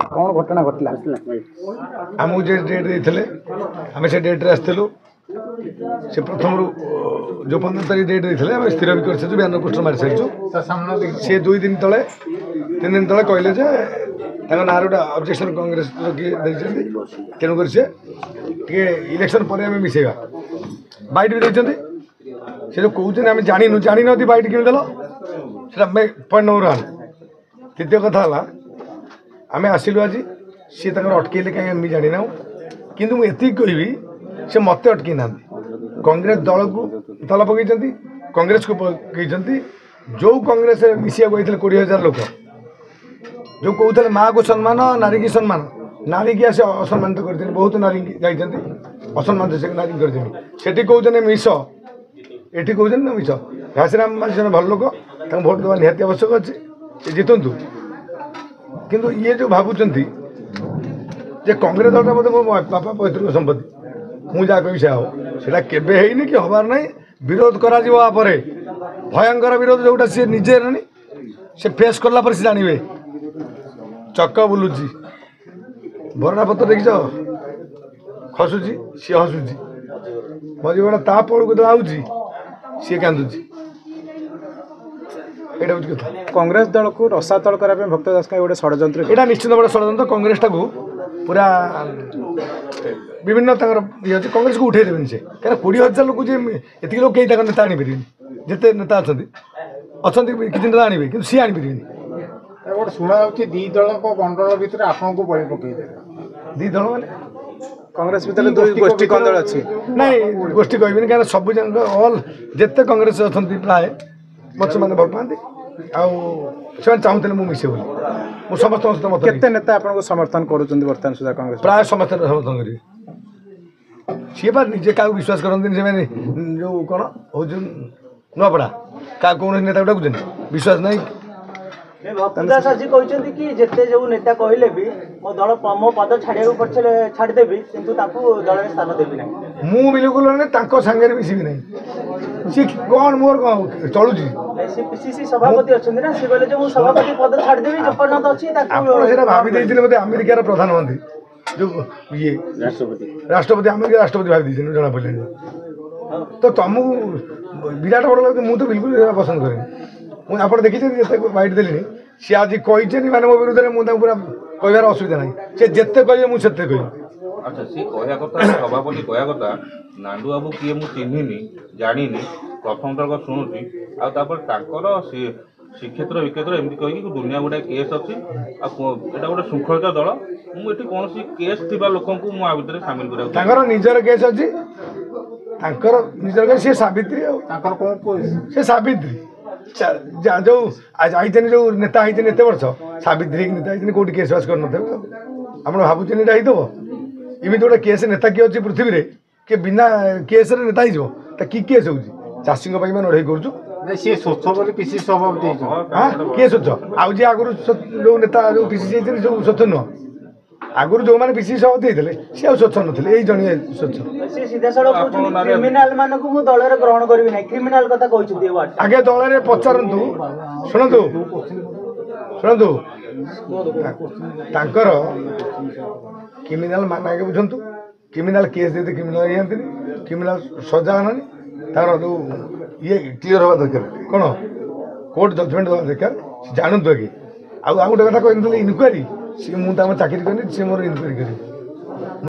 कौन घटना घटला आमको जो डेट देते आम से डेट्रे आसलु से प्रथम जो 15 तारीख डेट देते आम स्थिर भी कर बैनर पोस्टर मारी सारी सी 2 दिन तले 3 दिन तले कहले ना गोटे ऑब्जेक्शन कांग्रेस तेणुक सी इलेक्शन पर मिसेगा बैट भी देखते से जो कहते आम जानू जान बैट कि देल से पॉइंट नंबर 1 तृतीय कथा आम आसिलु आज सी अटकैले कहीं जानी ना किंतु मुझे कहबी से मत अटक ना कांग्रेस दल को दल पकई कांग्रेस को पकई जो कांग्रेस मिसिया को 20,000 लोक जो कहते माँ को सम्मान नारी की सम्मान नारी की आसे असम्मानित कर बहुत नारी जाइए असम्मानित से नारी कर कहते मिस ये कहते ना मिस घासीराम माझी जन भल लोक भोट देवा निहाती आवश्यक अच्छे जितु किंतु ये जो भावुंट जे कांग्रेस दलटा बोलते मो बापा पैतृक संपत्ति मुझे जहाँ कही से केवे है कि हबार ना विरोध करा भयंकर विरोध जोटा सी निजे ना से फेस कला पर से जानवे चक बुलूची भरणा पत्र देख खसुची सी हसुची मझे गोटा ता पड़ू जो आऊँगी सी कांदुची यहाँ हूँ कथा कांग्रेस दल को रसातल करने भक्त दास का गोटे षड्यंत्र यहाँ निश्चित भाव षड्यंत्र कांग्रेस टाक पूरा विभिन्न ये अच्छे कांग्रेस को उठे देवेनि से क्या 20,000 लोग ये लोग कई नेता आनीपारे जिते नेता अच्छा किसी नेता आने कि सी आनीपारे गोटे शुणा दी दल मंडल भितर आपको बड़ी पकई दी दल मैंने कांग्रेस भीतर दुई गोष्ठी कंदल अच्छी ना गोष्ठी कहबी क्या सब जन ऑल जिते कांग्रेस अच्छा प्राय मत मैंने भल पाती आने चाहते मुझे मिसे बोली मुझे समस्त सहित मत केते नेता आपको समर्थन करुँच बर्तमान सुधा कांग्रेस प्राय समस्त समर्थन करेंगे सी बार निजे क्या विश्वास करते से जो कौन हूँ नुआपड़ा क्या कौन नेता डाकुन विश्वास नहीं भक्तदास आज कहते कि जिते जो नेता कहले भी मो दल मो पद छाड़िया छाड़देवी किंतु दल में स्थान देवी ना मु बिल्कुल नहीं सांगे मिसबी ना सी कौन मोर कौन चलुची पीसीसी सभापति अच्छा ना सी कहले जो सभापति पद छाड़देवी जपर्यंत अच्छी भाभी मत अमेरिकार प्रधानमंत्री जो ये राष्ट्रपति अमेरिका राष्ट्रपति भाभी जना पड़े तो तुमको विराट बड़ लगे मुझे बिल्कुल पसंद करें मुझे आप देखिए जिते बैठ देली सी आज कही मैंने मो विरुद्ध में पूरा कहार असुविधा ना सी जिते कहे मुझे कह अच्छा सी कहया कथा सभापति कहया कथा नांडू बाबू किए मु चिन्हिनी जानी प्रथम तक शुणुची आपर श्रीक्षेत्र विक्षेत्र एमती कही दुनिया गोटे केस अच्छी आटा गोटे श्रृंखलित दल मुझे कौन केस थी लोक भितर सामिल कर निजर केस अच्छी निजर केस सी सावित्री से सावित्री जो आईते जो नेता आईते एत वर्ष सावित्री नेता आईते कौट केस बास कर आप भावुन यहाँ होदब इमित गोटे केस नेता किए अच्छी पृथ्वी में किए बिना केस नेता हो कि केस हो चाषी लड़ाई करूँ सी स्वच्छ बोली पीसी सभापति किए स्वच्छ आज आगुरी जो नेता जो पीसीसी सब स्वच्छ नुह आगुरी जो मैंने पीसीसी सभापति होते सी स्वच्छ नी यही जन स्वच्छ क्रिमिनाल मान को दल में ग्रहण करी ना क्रिमिनाल कथा कहते आगे दल में पचारतु शुणु शुणु तांकर क्रिमिनाल मान आगे बुझंतु क्रिमिनाल केस देते क्रिमिनाल ये क्रिमिनाल सजा आनी तार जो ये क्लीयर हवा दरकार कौन कोर्ट जजमेंट देवा दरकार जानतु आगे आउ गोटे कथा कहते इनक्वारी सी मुझे चाकरी करनी सी मोर इनक्वारी करी